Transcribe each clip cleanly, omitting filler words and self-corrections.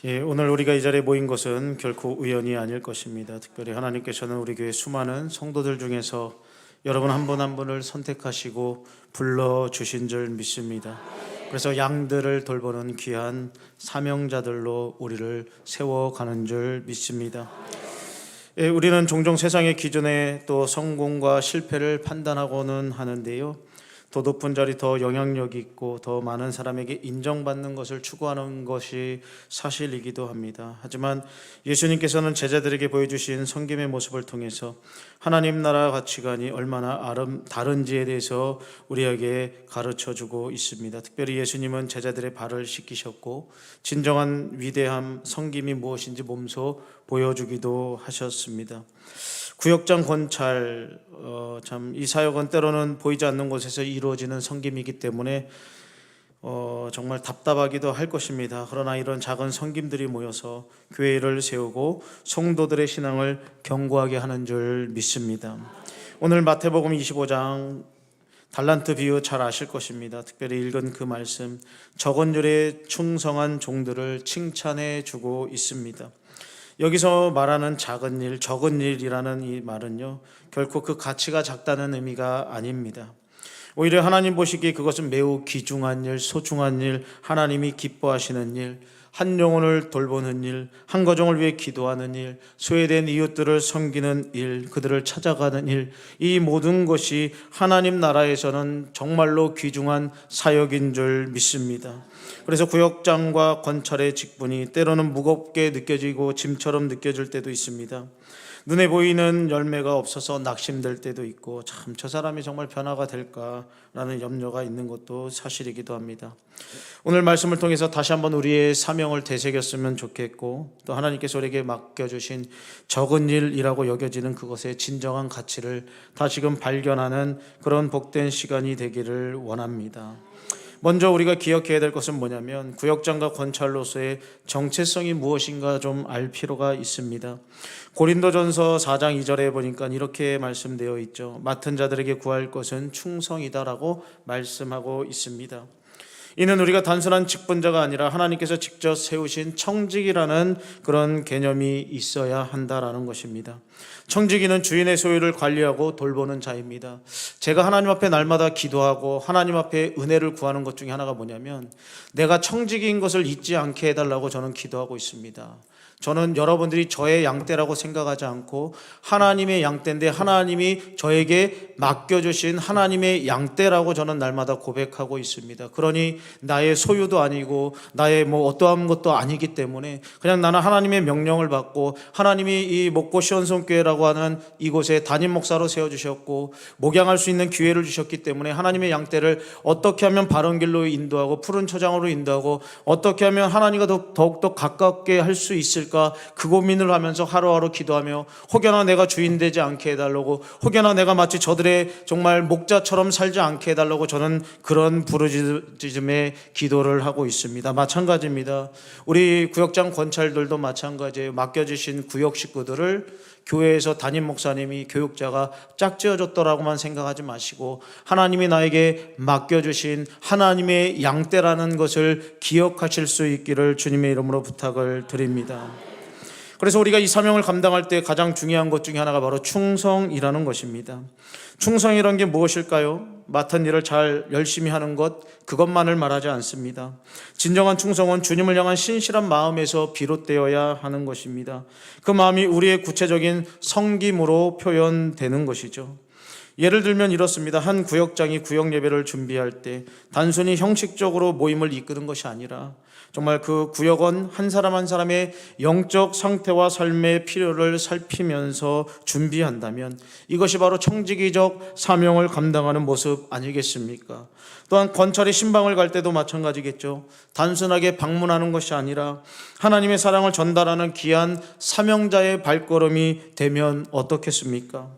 오늘 우리가 이 자리에 모인 것은 결코 우연이 아닐 것입니다. 특별히 하나님께서는 우리 교회 수많은 성도들 중에서 여러분 한 분 한 분을 선택하시고 불러주신 줄 믿습니다. 그래서 양들을 돌보는 귀한 사명자들로 우리를 세워가는 줄 믿습니다. 우리는 종종 세상의 기준에 또 성공과 실패를 판단하고는 하는데요, 더 높은 자리, 더 영향력 있고 더 많은 사람에게 인정받는 것을 추구하는 것이 사실이기도 합니다. 하지만 예수님께서는 제자들에게 보여주신 섬김의 모습을 통해서 하나님 나라 가치관이 얼마나 다른지에 대해서 우리에게 가르쳐주고 있습니다. 특별히 예수님은 제자들의 발을 씻기셨고 진정한 위대함, 섬김이 무엇인지 몸소 보여주기도 하셨습니다. 구역장 권찰, 참 이 사역은 때로는 보이지 않는 곳에서 이루어지는 섬김이기 때문에 정말 답답하기도 할 것입니다. 그러나 이런 작은 섬김들이 모여서 교회를 세우고 성도들의 신앙을 견고하게 하는 줄 믿습니다. 오늘 마태복음 25장 달란트 비유 잘 아실 것입니다. 특별히 읽은 그 말씀, 적은 일에 충성한 종들을 칭찬해 주고 있습니다. 여기서 말하는 작은 일, 적은 일이라는 이 말은요, 결코 그 가치가 작다는 의미가 아닙니다. 오히려 하나님 보시기에 그것은 매우 귀중한 일, 소중한 일, 하나님이 기뻐하시는 일, 한 영혼을 돌보는 일, 한 가정을 위해 기도하는 일, 소외된 이웃들을 섬기는 일, 그들을 찾아가는 일, 이 모든 것이 하나님 나라에서는 정말로 귀중한 사역인 줄 믿습니다. 그래서 구역장과 권찰의 직분이 때로는 무겁게 느껴지고 짐처럼 느껴질 때도 있습니다. 눈에 보이는 열매가 없어서 낙심될 때도 있고, 참 저 사람이 정말 변화가 될까라는 염려가 있는 것도 사실이기도 합니다. 오늘 말씀을 통해서 다시 한번 우리의 사명을 되새겼으면 좋겠고, 또 하나님께서 우리에게 맡겨주신 적은 일이라고 여겨지는 그것의 진정한 가치를 다시금 발견하는 그런 복된 시간이 되기를 원합니다. 먼저 우리가 기억해야 될 것은 뭐냐면, 구역장과 권찰로서의 정체성이 무엇인가 좀 알 필요가 있습니다. 고린도전서 4장 2절에 보니까 이렇게 말씀되어 있죠. 맡은 자들에게 구할 것은 충성이다라고 말씀하고 있습니다. 이는 우리가 단순한 직분자가 아니라 하나님께서 직접 세우신 청지기라는 그런 개념이 있어야 한다라는 것입니다. 청지기는 주인의 소유를 관리하고 돌보는 자입니다. 제가 하나님 앞에 날마다 기도하고 하나님 앞에 은혜를 구하는 것 중에 하나가 뭐냐면, 내가 청지기인 것을 잊지 않게 해달라고 저는 기도하고 있습니다. 저는 여러분들이 저의 양떼라고 생각하지 않고 하나님의 양떼인데, 하나님이 저에게 맡겨주신 하나님의 양떼라고 저는 날마다 고백하고 있습니다. 그러니 나의 소유도 아니고 나의 어떠한 것도 아니기 때문에 그냥 나는 하나님의 명령을 받고, 하나님이 이 목고 시온성교회라고 하는 이곳에 담임 목사로 세워주셨고 목양할 수 있는 기회를 주셨기 때문에 하나님의 양떼를 어떻게 하면 바른 길로 인도하고 푸른 초장으로 인도하고 어떻게 하면 하나님과 더욱더 가깝게 할 수 있을까, 그 고민을 하면서 하루하루 기도하며, 혹여나 내가 주인 되지 않게 해달라고, 혹여나 내가 마치 저들의 정말 목자처럼 살지 않게 해달라고 저는 그런 부르짖음의 기도를 하고 있습니다. 마찬가지입니다. 우리 구역장 권찰들도 마찬가지예요. 맡겨주신 구역 식구들을 교회에서 담임 목사님이, 교육자가 짝지어줬더라고만 생각하지 마시고 하나님이 나에게 맡겨주신 하나님의 양떼라는 것을 기억하실 수 있기를 주님의 이름으로 부탁을 드립니다. 그래서 우리가 이 사명을 감당할 때 가장 중요한 것 중에 하나가 바로 충성이라는 것입니다. 충성이란 게 무엇일까요? 맡은 일을 잘 열심히 하는 것, 그것만을 말하지 않습니다. 진정한 충성은 주님을 향한 신실한 마음에서 비롯되어야 하는 것입니다. 그 마음이 우리의 구체적인 섬김으로 표현되는 것이죠. 예를 들면 이렇습니다. 한 구역장이 구역 예배를 준비할 때 단순히 형식적으로 모임을 이끄는 것이 아니라 정말 그 구역원 한 사람 한 사람의 영적 상태와 삶의 필요를 살피면서 준비한다면 이것이 바로 청지기적 사명을 감당하는 모습 아니겠습니까? 또한 권찰의 신방을 갈 때도 마찬가지겠죠. 단순하게 방문하는 것이 아니라 하나님의 사랑을 전달하는 귀한 사명자의 발걸음이 되면 어떻겠습니까?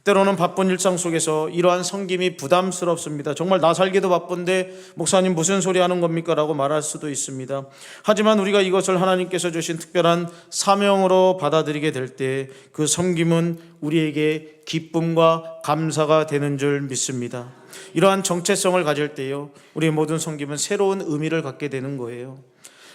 때로는 바쁜 일상 속에서 이러한 섬김이 부담스럽습니다. 정말 나 살기도 바쁜데 목사님 무슨 소리 하는 겁니까? 라고 말할 수도 있습니다. 하지만 우리가 이것을 하나님께서 주신 특별한 사명으로 받아들이게 될 때 그 섬김은 우리에게 기쁨과 감사가 되는 줄 믿습니다. 이러한 정체성을 가질 때요, 우리의 모든 섬김은 새로운 의미를 갖게 되는 거예요.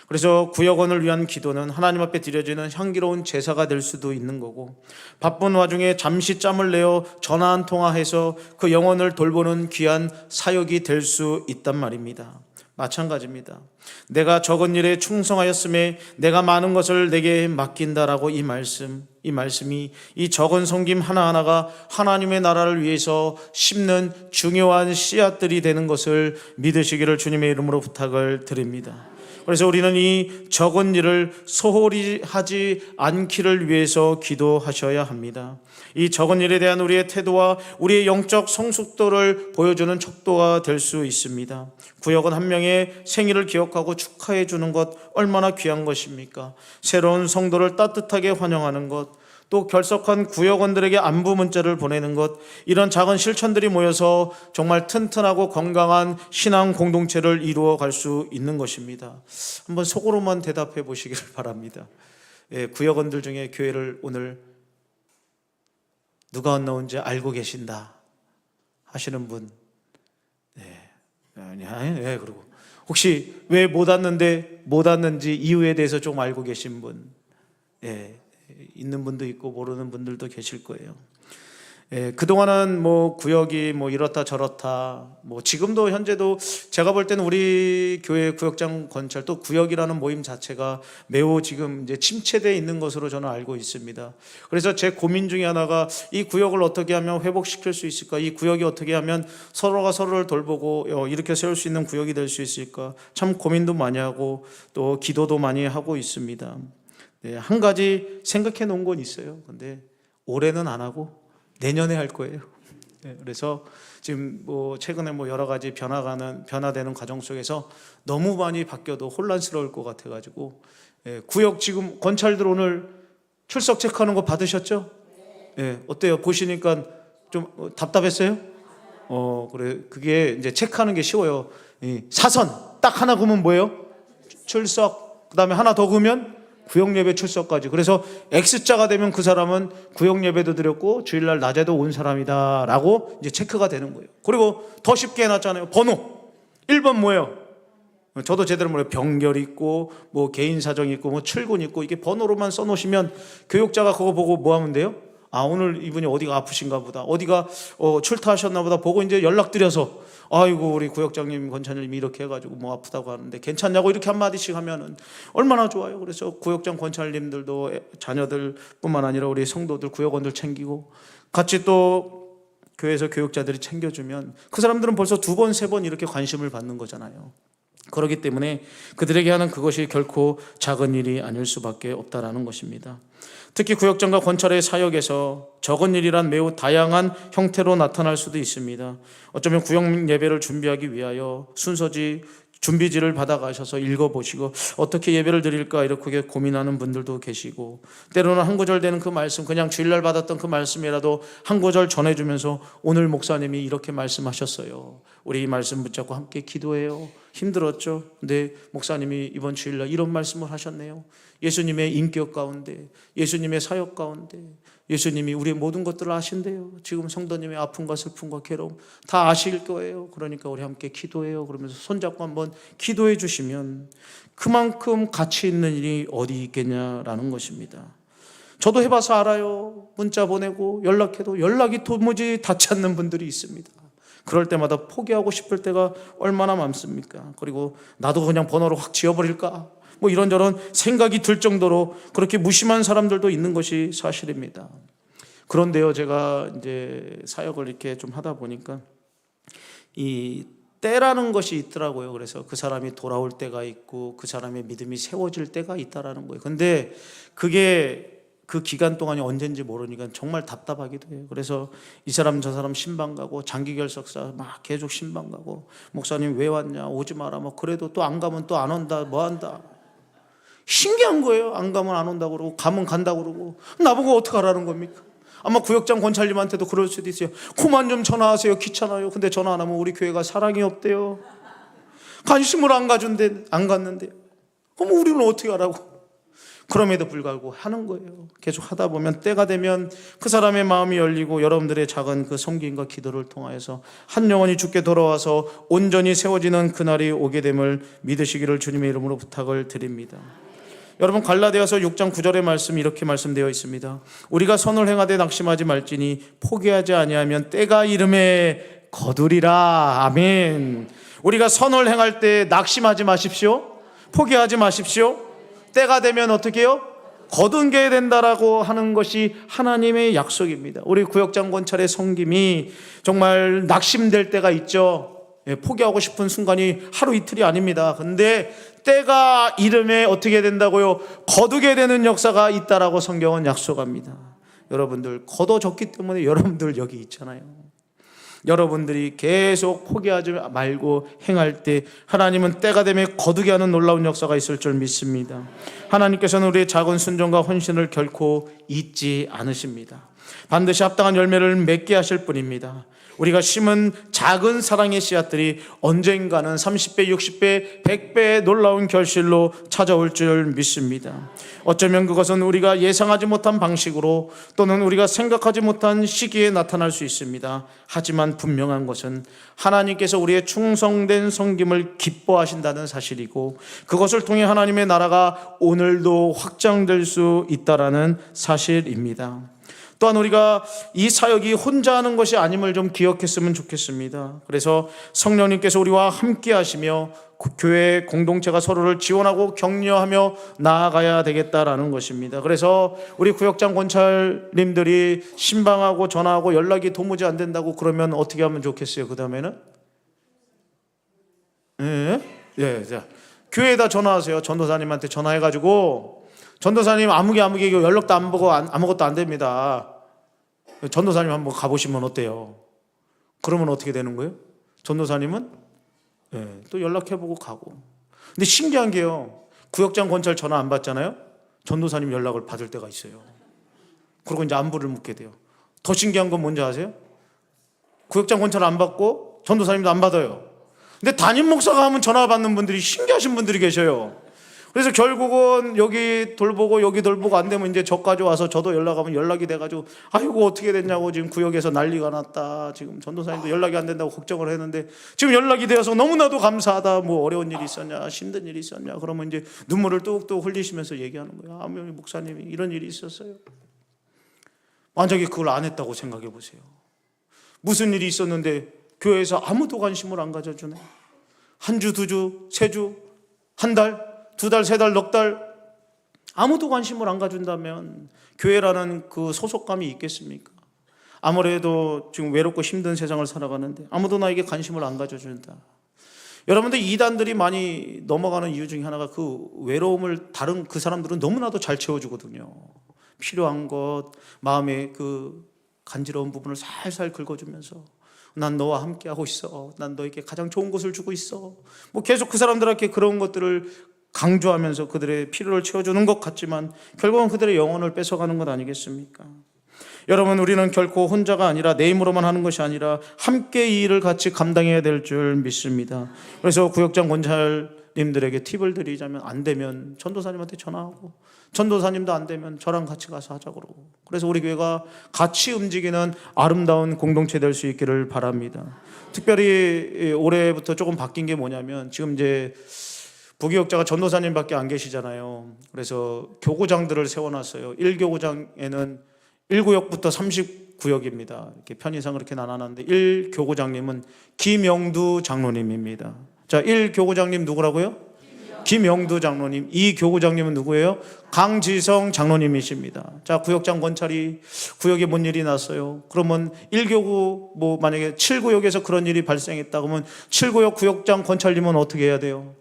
그래서 구역원을 위한 기도는 하나님 앞에 드려지는 향기로운 제사가 될 수도 있는 거고, 바쁜 와중에 잠시 짬을 내어 전화 한 통화해서 그 영혼을 돌보는 귀한 사역이 될 수 있단 말입니다. 마찬가지입니다. 내가 적은 일에 충성하였음에 내가 많은 것을 내게 맡긴다라고 이 말씀이 이 적은 섬김 하나하나가 하나님의 나라를 위해서 심는 중요한 씨앗들이 되는 것을 믿으시기를 주님의 이름으로 부탁을 드립니다. 그래서 우리는 이 적은 일을 소홀히 하지 않기를 위해서 기도하셔야 합니다. 이 적은 일에 대한 우리의 태도와 우리의 영적 성숙도를 보여주는 척도가 될 수 있습니다. 구역원 한 명의 생일을 기억하고 축하해 주는 것 얼마나 귀한 것입니까? 새로운 성도를 따뜻하게 환영하는 것, 또 결석한 구역원들에게 안부 문자를 보내는 것, 이런 작은 실천들이 모여서 정말 튼튼하고 건강한 신앙 공동체를 이루어 갈 수 있는 것입니다. 한번 속으로만 대답해 보시기를 바랍니다. 구역원들 중에 교회를 오늘 누가 안 나온지 알고 계신다 하시는 분, 그리고 혹시 왜 못 왔는지 이유에 대해서 좀 알고 계신 분, 있는 분도 있고 모르는 분들도 계실 거예요. 그동안은 구역이 이렇다 저렇다, 지금도 현재도 제가 볼 때는 우리 교회 구역장 건찰, 또 구역이라는 모임 자체가 매우 지금 이제 침체되어 있는 것으로 저는 알고 있습니다. 그래서 제 고민 중에 하나가 이 구역을 어떻게 하면 회복시킬 수 있을까? 이 구역이 어떻게 하면 서로가 서로를 돌보고 이렇게 세울 수 있는 구역이 될 수 있을까? 참 고민도 많이 하고 또 기도도 많이 하고 있습니다. 한 가지 생각해 놓은 건 있어요. 근데 올해는 안 하고 내년에 할 거예요. 그래서 지금 최근에 여러 가지 변화되는 과정 속에서 너무 많이 바뀌어도 혼란스러울 것 같아가지고, 구역 지금 건찰들 오늘 출석 체크하는 거 받으셨죠? 어때요? 보시니까 좀 답답했어요? 그래, 그게 이제 체크하는 게 쉬워요. 사선 딱 하나 그으면 뭐예요? 출석. 그 다음에 하나 더 그으면 구역 예배 출석까지. 그래서 X자가 되면 그 사람은 구역 예배도 드렸고 주일날 낮에도 온 사람이다 라고 이제 체크가 되는 거예요. 그리고 더 쉽게 해놨잖아요. 번호 1번 뭐예요? 저도 제대로 몰라요. 병결 있고 개인 사정 있고 출근 있고, 이게 번호로만 써놓으시면 교육자가 그거 보고 뭐 하면 돼요? 오늘 이분이 어디가 아프신가 보다, 어디가 출타하셨나 보다 보고 이제 연락드려서, 아이고 우리 구역장님 권차장님이 이렇게 해가지고 아프다고 하는데 괜찮냐고 이렇게 한마디씩 하면은 얼마나 좋아요. 그래서 구역장 권차장님들도 자녀들 뿐만 아니라 우리 성도들 구역원들 챙기고, 같이 또 교회에서 교육자들이 챙겨주면 그 사람들은 벌써 2번 3번 이렇게 관심을 받는 거잖아요. 그렇기 때문에 그들에게 하는 그것이 결코 작은 일이 아닐 수밖에 없다라는 것입니다. 특히 구역장과 권찰의 사역에서 적은 일이란 매우 다양한 형태로 나타날 수도 있습니다. 어쩌면 구역 예배를 준비하기 위하여 순서지 준비지를 받아가셔서 읽어보시고 어떻게 예배를 드릴까 이렇게 고민하는 분들도 계시고, 때로는 한 구절 되는 그 말씀, 그냥 주일날 받았던 그 말씀이라도 한 구절 전해주면서 오늘 목사님이 이렇게 말씀하셨어요, 우리 이 말씀 붙잡고 함께 기도해요. 힘들었죠? 근데 목사님이 이번 주일날 이런 말씀을 하셨네요. 예수님의 인격 가운데, 예수님의 사역 가운데 예수님이 우리의 모든 것들을 아신대요. 지금 성도님의 아픔과 슬픔과 괴로움 다 아실 거예요. 그러니까 우리 함께 기도해요. 그러면서 손잡고 한번 기도해 주시면 그만큼 가치 있는 일이 어디 있겠냐라는 것입니다. 저도 해봐서 알아요. 문자 보내고 연락해도 연락이 도무지 닿지 않는 분들이 있습니다. 그럴 때마다 포기하고 싶을 때가 얼마나 많습니까? 그리고 나도 그냥 번호를 확 지워버릴까? 이런저런 생각이 들 정도로 그렇게 무심한 사람들도 있는 것이 사실입니다. 그런데요, 제가 이제 사역을 이렇게 좀 하다 보니까 이 때라는 것이 있더라고요. 그래서 그 사람이 돌아올 때가 있고 그 사람의 믿음이 세워질 때가 있다라는 거예요. 근데 그게 그 기간 동안이 언젠지 모르니까 정말 답답하기도 해요. 그래서 이 사람 저 사람 신방 가고 장기 결석사 막 계속 신방 가고, 목사님 왜 왔냐, 오지 마라, 그래도 또 안 가면 또 안 온다, 뭐 한다. 신기한 거예요. 안 가면 안 온다고 그러고 가면 간다고 그러고, 나보고 어떡하라는 겁니까? 아마 구역장 권찰님한테도 그럴 수도 있어요. 그만 좀 전화하세요, 귀찮아요. 근데 전화 안 하면 우리 교회가 사랑이 없대요. 관심을 안 갔는데요. 그럼 우리는 어떻게 하라고? 그럼에도 불구하고 하는 거예요. 계속 하다 보면 때가 되면 그 사람의 마음이 열리고 여러분들의 작은 그 섬김과 기도를 통하여서 한 영혼이 주께 돌아와서 온전히 세워지는 그날이 오게 됨을 믿으시기를 주님의 이름으로 부탁을 드립니다. 여러분, 갈라디아서 6장 9절의 말씀 이렇게 말씀되어 있습니다. 우리가 선을 행하되 낙심하지 말지니 포기하지 아니하면 때가 이름에 거두리라. 아멘. 우리가 선을 행할 때 낙심하지 마십시오. 포기하지 마십시오. 때가 되면 어떻게 해요? 거둔게 된다라고 하는 것이 하나님의 약속입니다. 우리 구역장 권찰의 섬김이 정말 낙심될 때가 있죠. 포기하고 싶은 순간이 하루 이틀이 아닙니다. 근데 때가 이름에 어떻게 된다고요? 거두게 되는 역사가 있다라고 성경은 약속합니다. 여러분들 거둬졌기 때문에 여러분들 여기 있잖아요. 여러분들이 계속 포기하지 말고 행할 때 하나님은 때가 되면 거두게 하는 놀라운 역사가 있을 줄 믿습니다. 하나님께서는 우리의 작은 순종과 헌신을 결코 잊지 않으십니다. 반드시 합당한 열매를 맺게 하실 분입니다. 우리가 심은 작은 사랑의 씨앗들이 언젠가는 30배, 60배, 100배의 놀라운 결실로 찾아올 줄 믿습니다. 어쩌면 그것은 우리가 예상하지 못한 방식으로 또는 우리가 생각하지 못한 시기에 나타날 수 있습니다. 하지만 분명한 것은 하나님께서 우리의 충성된 섬김을 기뻐하신다는 사실이고 그것을 통해 하나님의 나라가 오늘도 확장될 수 있다는 사실입니다. 또한 우리가 이 사역이 혼자 하는 것이 아님을 좀 기억했으면 좋겠습니다. 그래서 성령님께서 우리와 함께 하시며 교회 공동체가 서로를 지원하고 격려하며 나아가야 되겠다라는 것입니다. 그래서 우리 구역장 권찰님들이 신방하고 전화하고 연락이 도무지 안 된다고 그러면 어떻게 하면 좋겠어요? 그 다음에는 자, 교회에다 전화하세요. 전도사님한테 전화해가지고 전도사님 아무개 연락도 안 보고 아무것도 안 됩니다. 전도사님 한번 가보시면 어때요? 그러면 어떻게 되는 거예요? 전도사님은 또 연락해보고 가고. 근데 신기한 게요, 구역장 권찰 전화 안 받잖아요. 전도사님 연락을 받을 때가 있어요. 그리고 이제 안부를 묻게 돼요. 더 신기한 건 뭔지 아세요? 구역장 권찰 안 받고 전도사님도 안 받아요. 근데 담임 목사가 하면 전화 받는 분들이 신기하신 분들이 계셔요. 그래서 결국은 여기 돌보고 여기 돌보고 안 되면 이제 저까지 와서 저도 연락하면 연락이 돼가지고 아이고 어떻게 됐냐고 지금 구역에서 난리가 났다. 지금 전도사님도 연락이 안 된다고 걱정을 했는데 지금 연락이 되어서 너무나도 감사하다. 뭐 어려운 일이 있었냐, 힘든 일이 있었냐. 그러면 이제 눈물을 뚝뚝 흘리시면서 얘기하는 거예요. 아, 목사님이 이런 일이 있었어요. 만약에 그걸 안 했다고 생각해 보세요. 무슨 일이 있었는데 교회에서 아무도 관심을 안 가져주네. 한 주, 두 주, 세 주, 한 달, 두 달, 세 달, 넉 달 아무도 관심을 안 가준다면 교회라는 그 소속감이 있겠습니까? 아무래도 지금 외롭고 힘든 세상을 살아가는데 아무도 나에게 관심을 안 가져준다. 여러분들 이단들이 많이 넘어가는 이유 중에 하나가 그 외로움을 다른 그 사람들은 너무나도 잘 채워주거든요. 필요한 것, 마음의 그 간지러운 부분을 살살 긁어주면서 난 너와 함께하고 있어. 난 너에게 가장 좋은 것을 주고 있어. 뭐 계속 그 사람들에게 그런 것들을 강조하면서 그들의 필요를 채워주는 것 같지만 결국은 그들의 영혼을 뺏어가는 것 아니겠습니까? 여러분, 우리는 결코 혼자가 아니라 내 힘으로만 하는 것이 아니라 함께 이 일을 같이 감당해야 될 줄 믿습니다. 그래서 구역장 권찰님들에게 팁을 드리자면 안 되면 전도사님한테 전화하고 전도사님도 안 되면 저랑 같이 가서 하자 그러고 그래서 우리 교회가 같이 움직이는 아름다운 공동체 될 수 있기를 바랍니다. 특별히 올해부터 조금 바뀐 게 뭐냐면 지금 이제 부교역자가 전도사님밖에 안 계시잖아요. 그래서 교구장들을 세워놨어요. 1교구장에는 1구역부터 30구역입니다. 이렇게 편의상 그렇게 나눠놨는데 1교구장님은 김영두 장로님입니다. 자, 1교구장님 누구라고요? 김영두 장로님. 2교구장님은 누구예요? 강지성 장로님이십니다. 자, 구역장 권찰이 구역에 뭔 일이 났어요. 그러면 1교구 뭐 만약에 7구역에서 그런 일이 발생했다 그러면 7구역 구역장 권찰님은 어떻게 해야 돼요?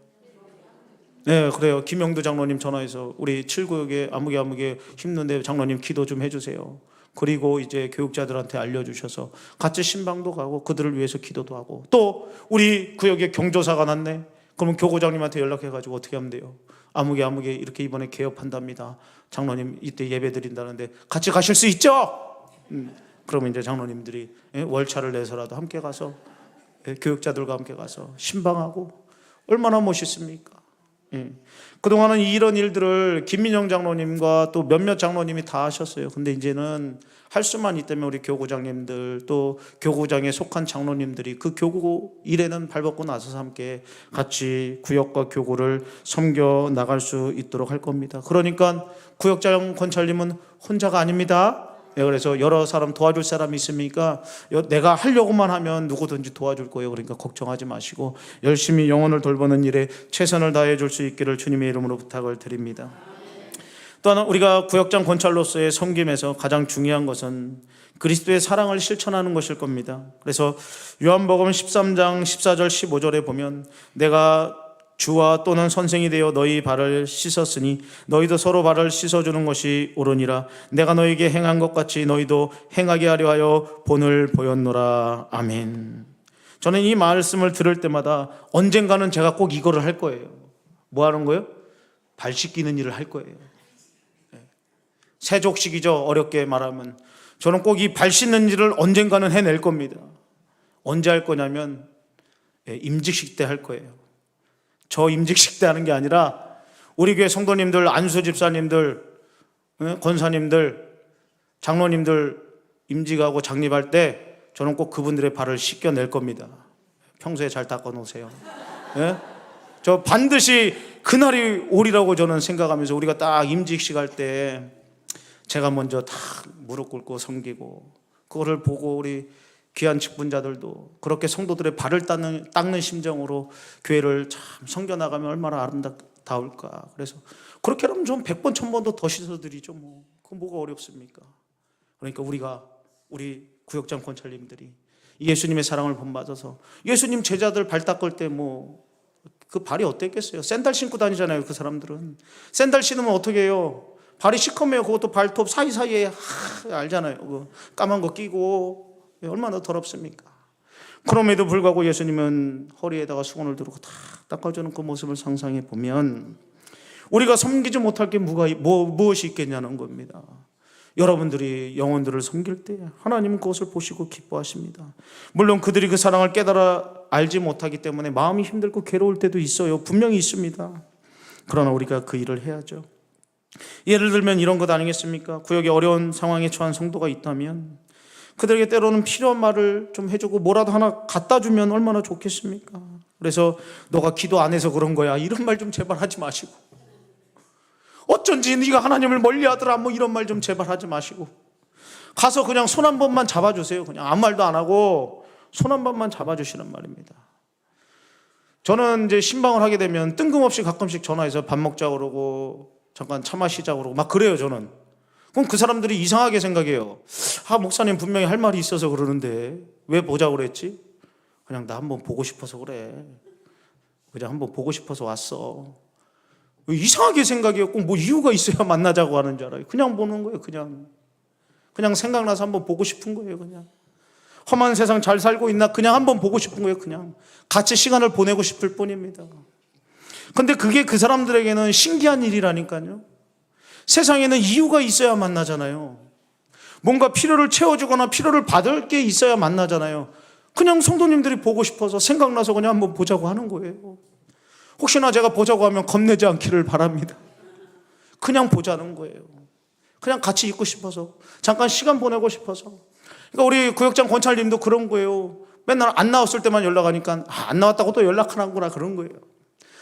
네, 그래요. 김영두 장로님 전화해서 우리 7구역에 아무개 힘든데 장로님 기도 좀 해주세요. 그리고 이제 교육자들한테 알려주셔서 같이 신방도 가고 그들을 위해서 기도도 하고 또 우리 구역에 경조사가 났네. 그러면 교구장님한테 연락해가지고 어떻게 하면 돼요? 아무개 이렇게 이번에 개업한답니다. 장로님 이때 예배 드린다는데 같이 가실 수 있죠? 그러면 이제 장로님들이 월차를 내서라도 함께 가서 교육자들과 함께 가서 신방하고 얼마나 멋있습니까? 예. 그동안은 이런 일들을 김민영 장로님과 또 몇몇 장로님이 다 하셨어요. 근데 이제는 할 수만 있다면 우리 교구장님들 또 교구장에 속한 장로님들이 그 교구 일에는 발벗고 나서서 함께 같이 구역과 교구를 섬겨 나갈 수 있도록 할 겁니다. 그러니까 구역장 권찰님은 혼자가 아닙니다. 네, 그래서 여러 사람 도와줄 사람이 있으니까 내가 하려고만 하면 누구든지 도와줄 거예요. 그러니까 걱정하지 마시고 열심히 영혼을 돌보는 일에 최선을 다해 줄 수 있기를 주님의 이름으로 부탁을 드립니다. 또 하나 우리가 구역장 권찰로서의 섬김에서 가장 중요한 것은 그리스도의 사랑을 실천하는 것일 겁니다. 그래서 요한복음 13장 14절 15절에 보면 내가 주와 또는 선생이 되어 너희 발을 씻었으니 너희도 서로 발을 씻어주는 것이 옳으니라. 내가 너희에게 행한 것 같이 너희도 행하게 하려 하여 본을 보였노라. 아멘. 저는 이 말씀을 들을 때마다 언젠가는 제가 꼭 이거를 할 거예요. 뭐 하는 거예요? 발 씻기는 일을 할 거예요. 세족식이죠. 어렵게 말하면 저는 꼭 이 발 씻는 일을 언젠가는 해낼 겁니다. 언제 할 거냐면 임직식 때 할 거예요. 저 임직식 때 하는 게 아니라 우리 교회 성도님들, 안수 집사님들, 권사님들, 장로님들 임직하고 장립할 때 저는 꼭 그분들의 발을 씻겨낼 겁니다. 평소에 잘 닦아 놓으세요. 네? 저 반드시 그날이 오리라고 저는 생각하면서 우리가 딱 임직식 할 때 제가 먼저 다 무릎 꿇고 섬기고 그거를 보고 우리 귀한 직분자들도 그렇게 성도들의 발을 닦는 심정으로 교회를 참 섬겨나가면 얼마나 아름다울까. 그래서 그렇게 하면 좀 100번 1000번도 더 씻어드리죠. 뭐 그건 뭐가 어렵습니까? 그러니까 우리 구역장 권찰님들이 예수님의 사랑을 본받아서 예수님 제자들 발 닦을 때 뭐 그 발이 어땠겠어요? 샌들 신고 다니잖아요. 그 사람들은 샌들 신으면 어떻게 해요? 발이 시커매요. 그것도 발톱 사이사이에 알잖아요. 그 까만 거 끼고 얼마나 더럽습니까? 그럼에도 불구하고 예수님은 허리에다가 수건을 두르고 다 닦아주는 그 모습을 상상해 보면 우리가 섬기지 못할 게 무엇이 있겠냐는 겁니다. 여러분들이 영혼들을 섬길 때 하나님은 그것을 보시고 기뻐하십니다. 물론 그들이 그 사랑을 깨달아 알지 못하기 때문에 마음이 힘들고 괴로울 때도 있어요. 분명히 있습니다. 그러나 우리가 그 일을 해야죠. 예를 들면 이런 것 아니겠습니까? 구역에 어려운 상황에 처한 성도가 있다면 그들에게 때로는 필요한 말을 좀 해주고 뭐라도 하나 갖다 주면 얼마나 좋겠습니까? 그래서 너가 기도 안 해서 그런 거야 이런 말 좀 제발 하지 마시고, 어쩐지 네가 하나님을 멀리하더라 뭐 이런 말 좀 제발 하지 마시고 가서 그냥 손 한 번만 잡아주세요. 그냥 아무 말도 안 하고 손 한 번만 잡아주시는 말입니다. 저는 이제 신방을 하게 되면 뜬금없이 가끔씩 전화해서 밥 먹자고 그러고 잠깐 차 마시자고 그러고 막 그래요. 저는 그럼 그 사람들이 이상하게 생각해요. 목사님 분명히 할 말이 있어서 그러는데 왜 보자고 그랬지? 그냥 나 한번 보고 싶어서 그래. 그냥 한번 보고 싶어서 왔어. 이상하게 생각해요. 꼭 뭐 이유가 있어야 만나자고 하는 줄 알아요. 그냥 보는 거예요. 그냥 생각나서 한번 보고 싶은 거예요. 그냥 험한 세상 잘 살고 있나 그냥 한번 보고 싶은 거예요. 그냥 같이 시간을 보내고 싶을 뿐입니다. 근데 그게 그 사람들에게는 신기한 일이라니까요. 세상에는 이유가 있어야 만나잖아요. 뭔가 필요를 채워주거나 필요를 받을 게 있어야 만나잖아요. 그냥 성도님들이 보고 싶어서 생각나서 그냥 한번 보자고 하는 거예요. 혹시나 제가 보자고 하면 겁내지 않기를 바랍니다. 그냥 보자는 거예요. 그냥 같이 있고 싶어서, 잠깐 시간 보내고 싶어서. 그러니까 우리 구역장 권찰님도 그런 거예요. 맨날 안 나왔을 때만 연락하니까 안 나왔다고 또 연락하는구나 그런 거예요.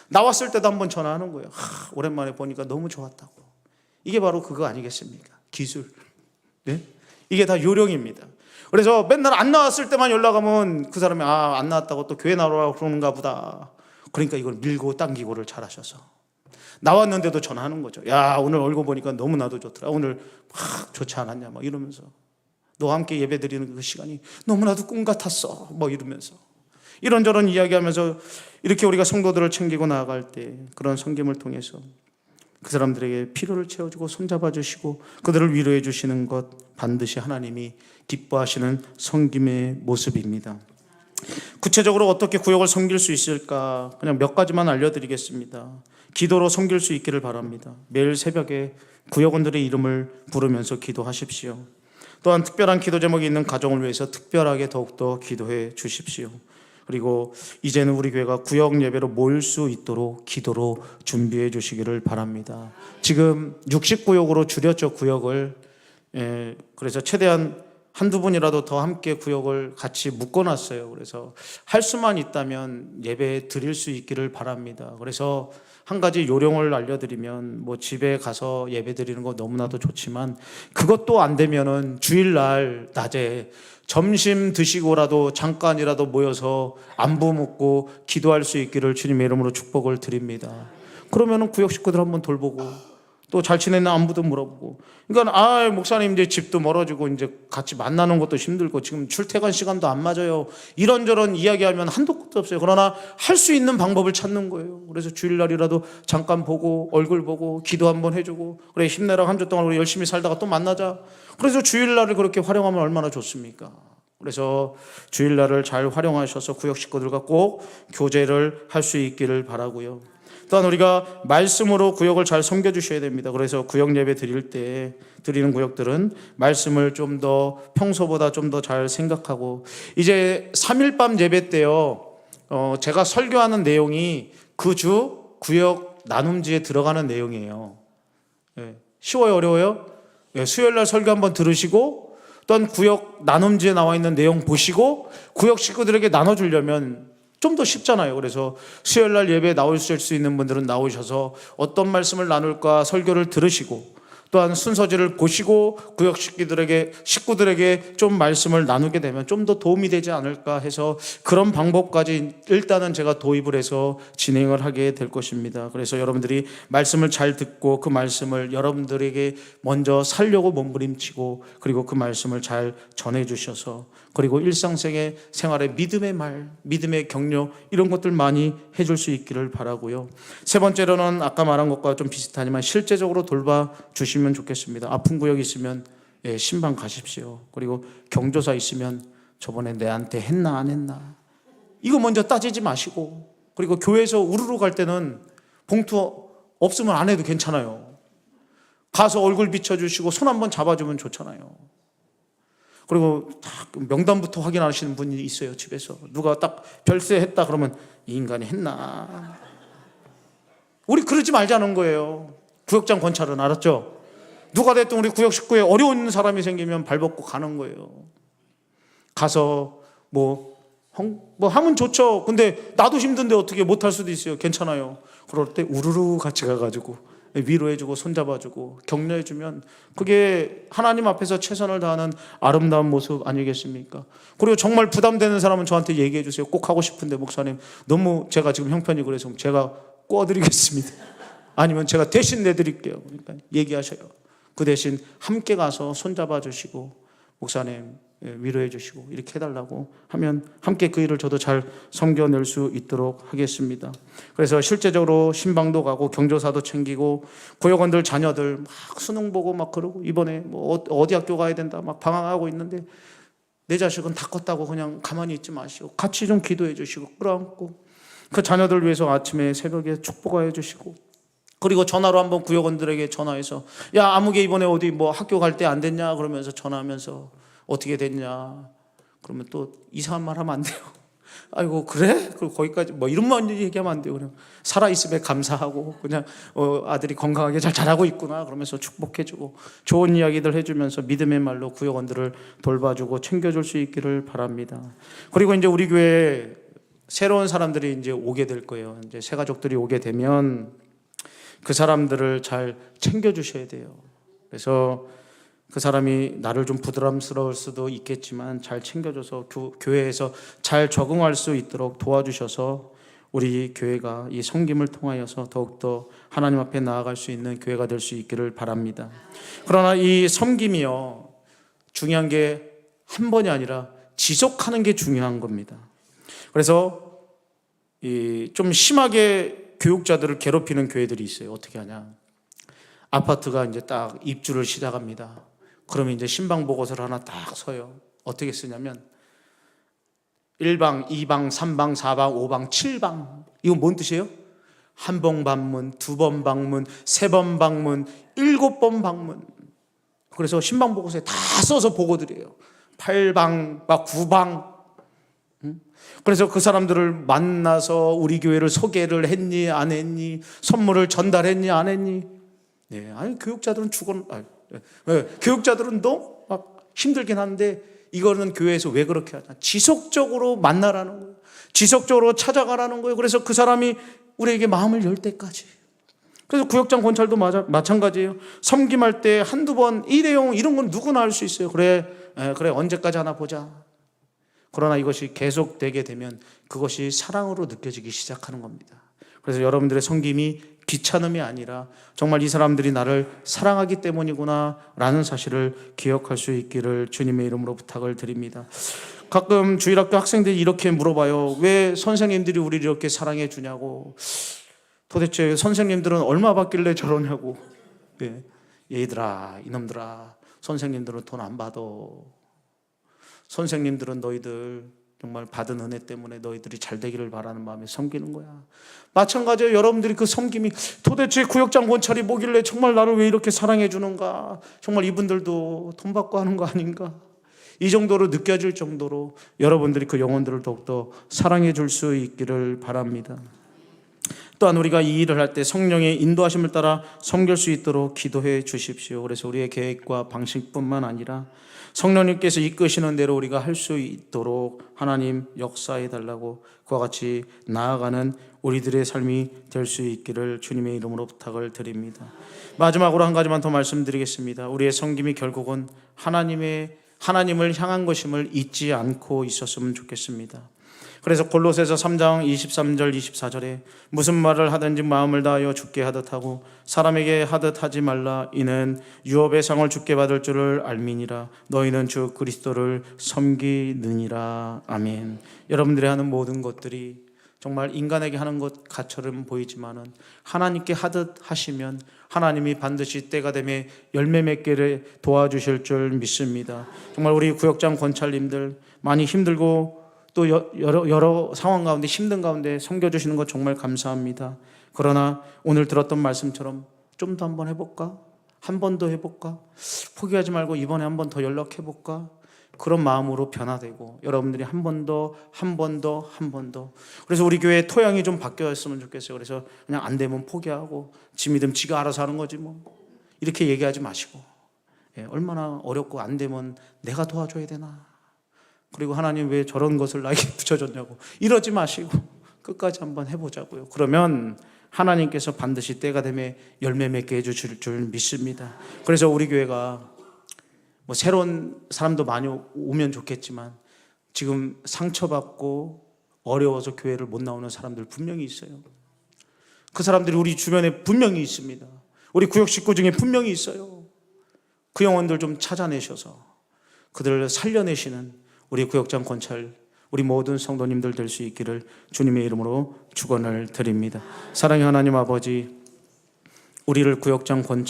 나왔을 때도 한번 전화하는 거예요. 오랜만에 보니까 너무 좋았다고. 이게 바로 그거 아니겠습니까? 기술. 네? 이게 다 요령입니다. 그래서 맨날 안 나왔을 때만 연락하면 그 사람이 안 나왔다고 또 교회 나오라고 그러는가 보다. 그러니까 이걸 밀고 당기고를 잘하셔서 나왔는데도 전화하는 거죠. 야, 오늘 얼굴 보니까 너무나도 좋더라. 오늘 막 좋지 않았냐 막 이러면서, 너와 함께 예배 드리는 그 시간이 너무나도 꿈 같았어 뭐 이러면서 이런저런 이야기하면서 이렇게 우리가 성도들을 챙기고 나아갈 때 그런 섬김을 통해서 그 사람들에게 필요를 채워주고 손잡아 주시고 그들을 위로해 주시는 것 반드시 하나님이 기뻐하시는 섬김의 모습입니다. 구체적으로 어떻게 구역을 섬길 수 있을까 그냥 몇 가지만 알려드리겠습니다. 기도로 섬길 수 있기를 바랍니다. 매일 새벽에 구역원들의 이름을 부르면서 기도하십시오. 또한 특별한 기도 제목이 있는 가정을 위해서 특별하게 더욱더 기도해 주십시오. 그리고 이제는 우리 교회가 구역 예배로 모일 수 있도록 기도로 준비해 주시기를 바랍니다. 지금 60구역으로 줄였죠, 구역을. 그래서 최대한 한두 분이라도 더 함께 구역을 같이 묶어놨어요. 그래서 할 수만 있다면 예배 드릴 수 있기를 바랍니다. 그래서 한 가지 요령을 알려드리면, 뭐 집에 가서 예배 드리는 거 너무나도 좋지만, 그것도 안 되면은 주일날 낮에 점심 드시고라도 잠깐이라도 모여서 안부 묻고 기도할 수 있기를 주님의 이름으로 축복을 드립니다. 그러면은 구역 식구들 한번 돌보고 또 잘 지내는 안부도 물어보고. 그러니까 목사님 이제 집도 멀어지고 이제 같이 만나는 것도 힘들고 지금 출퇴근 시간도 안 맞아요, 이런저런 이야기하면 한도 끝도 없어요. 그러나 할 수 있는 방법을 찾는 거예요. 그래서 주일날이라도 잠깐 보고 얼굴 보고 기도 한번 해주고, 그래 힘내라, 한 주 동안 우리 열심히 살다가 또 만나자. 그래서 주일날을 그렇게 활용하면 얼마나 좋습니까? 그래서 주일날을 잘 활용하셔서 구역 식구들과 꼭 교제를 할 수 있기를 바라고요. 또한 우리가 말씀으로 구역을 잘 섬겨주셔야 됩니다. 그래서 구역 예배 드릴 때 드리는 구역들은 말씀을 좀 더 평소보다 좀 더 잘 생각하고, 이제 3일밤 예배 때요, 제가 설교하는 내용이 그 주 구역 나눔지에 들어가는 내용이에요. 쉬워요, 어려워요? 수요일날 설교 한번 들으시고 또한 구역 나눔지에 나와 있는 내용 보시고 구역 식구들에게 나눠주려면 좀 더 쉽잖아요. 그래서 수요일날 예배에 나오실 수 있는 분들은 나오셔서 어떤 말씀을 나눌까 설교를 들으시고, 또한 순서지를 보시고 구역 식구들에게 좀 말씀을 나누게 되면 좀 더 도움이 되지 않을까 해서 그런 방법까지 일단은 제가 도입을 해서 진행을 하게 될 것입니다. 그래서 여러분들이 말씀을 잘 듣고 그 말씀을 여러분들에게 먼저 살려고 몸부림치고, 그리고 그 말씀을 잘 전해주셔서, 그리고 일상생의 생활의 믿음의 말, 믿음의 격려, 이런 것들 많이 해줄 수 있기를 바라고요. 세 번째로는 아까 말한 것과 좀 비슷하지만 실제적으로 돌봐주시면 좋겠습니다. 아픈 구역 있으면 신방 가십시오. 그리고 경조사 있으면 저번에 내한테 했나 안 했나 이거 먼저 따지지 마시고, 그리고 교회에서 우르르 갈 때는 봉투 없으면 안 해도 괜찮아요. 가서 얼굴 비춰주시고 손 한번 잡아주면 좋잖아요. 그리고 딱 명단부터 확인하시는 분이 있어요. 집에서 누가 딱 별세했다 그러면 이 인간이 했나. 우리 그러지 말자는 거예요. 구역장 권찰은, 알았죠? 누가 됐든 우리 구역 식구에 어려운 사람이 생기면 발벗고 가는 거예요. 가서 뭐 하면 좋죠. 근데 나도 힘든데 어떻게 못할 수도 있어요. 괜찮아요. 그럴 때 우르르 같이 가가지고 위로해주고 손잡아주고 격려해주면 그게 하나님 앞에서 최선을 다하는 아름다운 모습 아니겠습니까? 그리고 정말 부담되는 사람은 저한테 얘기해주세요. 꼭 하고 싶은데 목사님 너무 제가 지금 형편이 그래서 제가 꿔드리겠습니다. 아니면 제가 대신 내드릴게요. 그러니까 얘기하셔요. 그 대신 함께 가서 손잡아주시고 목사님 위로해 주시고 이렇게 해달라고 하면 함께 그 일을 저도 잘 섬겨낼 수 있도록 하겠습니다. 그래서 실제적으로 신방도 가고 경조사도 챙기고 구역원들 자녀들 막 수능 보고 막 그러고 이번에 뭐 어디 학교 가야 된다 막 방황하고 있는데 내 자식은 다 컸다고 그냥 가만히 있지 마시고 같이 좀 기도해 주시고 끌어안고 그 자녀들 위해서 아침에 새벽에 축복해 주시고, 그리고 전화로 한번 구역원들에게 전화해서 야 아무개 이번에 어디 뭐 학교 갈 때 안 됐냐 그러면서 전화하면서 어떻게 됐냐 그러면 또 이상한 말 하면 안 돼요. 아이고 그래? 그리고 거기까지 뭐 이런 말 얘기하면 안 돼요. 그냥 살아있음에 감사하고 그냥 아들이 건강하게 잘 자라고 있구나 그러면서 축복해주고 좋은 이야기들 해주면서 믿음의 말로 구역원들을 돌봐주고 챙겨줄 수 있기를 바랍니다. 그리고 이제 우리 교회에 새로운 사람들이 이제 오게 될 거예요. 이제 새 가족들이 오게 되면 그 사람들을 잘 챙겨주셔야 돼요. 그래서 그 사람이 나를 좀 부담스러울 수도 있겠지만 잘 챙겨줘서 교회에서 잘 적응할 수 있도록 도와주셔서 우리 교회가 이 섬김을 통하여서 더욱더 하나님 앞에 나아갈 수 있는 교회가 될 수 있기를 바랍니다. 그러나 이 섬김이요, 중요한 게 한 번이 아니라 지속하는 게 중요한 겁니다. 그래서 좀 심하게 교육자들을 괴롭히는 교회들이 있어요. 어떻게 하냐? 아파트가 이제 딱 입주를 시작합니다. 그러면 이제 신방 보고서를 하나 딱 써요. 어떻게 쓰냐면 1방, 2방, 3방, 4방, 5방, 7방. 이건 뭔 뜻이에요? 한 번 방문, 두 번 방문, 세 번 방문, 7번 방문. 그래서 신방 보고서에 다 써서 보고 드려요. 8방, 막 9방. 그래서 그 사람들을 만나서 우리 교회를 소개를 했니 안 했니, 선물을 전달했니 안 했니. 네, 아니 교육자들은 교육자들은 너무 막 힘들긴 한데 이거는 교회에서 왜 그렇게 하냐. 지속적으로 만나라는 거예요. 지속적으로 찾아가라는 거예요. 그래서 그 사람이 우리에게 마음을 열 때까지. 그래서 구역장 권찰도 마찬가지예요. 섬김할 때 한두 번 일회용 이런 건 누구나 할 수 있어요. 그래 언제까지 하나 보자. 그러나 이것이 계속되게 되면 그것이 사랑으로 느껴지기 시작하는 겁니다. 그래서 여러분들의 섬김이 귀찮음이 아니라 정말 이 사람들이 나를 사랑하기 때문이구나 라는 사실을 기억할 수 있기를 주님의 이름으로 부탁을 드립니다. 가끔 주일학교 학생들이 이렇게 물어봐요. 왜 선생님들이 우리를 이렇게 사랑해 주냐고. 도대체 선생님들은 얼마 받길래 저러냐고. 얘들아, 이놈들아, 선생님들은 돈 안 받아. 선생님들은 너희들 정말 받은 은혜 때문에 너희들이 잘 되기를 바라는 마음에 섬기는 거야. 마찬가지로 여러분들이 그 섬김이 도대체 구역장 권찰이 뭐길래 정말 나를 왜 이렇게 사랑해 주는가. 정말 이분들도 돈 받고 하는 거 아닌가. 이 정도로 느껴질 정도로 여러분들이 그 영혼들을 더욱더 사랑해 줄 수 있기를 바랍니다. 또한 우리가 이 일을 할 때 성령의 인도하심을 따라 섬길 수 있도록 기도해 주십시오. 그래서 우리의 계획과 방식뿐만 아니라 성령님께서 이끄시는 대로 우리가 할 수 있도록 하나님 역사해 달라고 그와 같이 나아가는 우리들의 삶이 될 수 있기를 주님의 이름으로 부탁을 드립니다. 마지막으로 한 가지만 더 말씀드리겠습니다. 우리의 섬김이 결국은 하나님을 향한 것임을 잊지 않고 있었으면 좋겠습니다. 그래서 골로새서 3장 23절 24절에 무슨 말을 하든지 마음을 다하여 주께 하듯 하고 사람에게 하듯 하지 말라. 이는 유업의 상을 주께 받을 줄을 알미니라. 너희는 주 그리스도를 섬기느니라. 아멘. 여러분들이 하는 모든 것들이 정말 인간에게 하는 것 같처럼 보이지만은 하나님께 하듯 하시면 하나님이 반드시 때가 되면 열매 맺기를 도와주실 줄 믿습니다. 정말 우리 구역장 권찰님들 많이 힘들고 또 여러 상황 가운데 힘든 가운데 섬겨주시는 것 정말 감사합니다. 그러나 오늘 들었던 말씀처럼 좀 더 한번 해볼까? 한 번 더 해볼까? 포기하지 말고 이번에 한 번 더 연락해볼까? 그런 마음으로 변화되고 여러분들이 한 번 더 그래서 우리 교회 토양이 좀 바뀌었으면 좋겠어요. 그래서 그냥 안 되면 포기하고 지 믿음 지가 알아서 하는 거지 뭐 이렇게 얘기하지 마시고 얼마나 어렵고 안 되면 내가 도와줘야 되나. 그리고 하나님 왜 저런 것을 나에게 붙여줬냐고 이러지 마시고 끝까지 한번 해보자고요. 그러면 하나님께서 반드시 때가 되면 열매 맺게 해주실 줄 믿습니다. 그래서 우리 교회가 뭐 새로운 사람도 많이 오면 좋겠지만 지금 상처받고 어려워서 교회를 못 나오는 사람들 분명히 있어요. 그 사람들이 우리 주변에 분명히 있습니다. 우리 구역 식구 중에 분명히 있어요. 그 영혼들 좀 찾아내셔서 그들을 살려내시는 우리 구역장 권찰, 우리 모든 성도님들 될 수 있기를 주님의 이름으로 축원을 드립니다. 사랑의 하나님 아버지, 우리를 구역장 권찰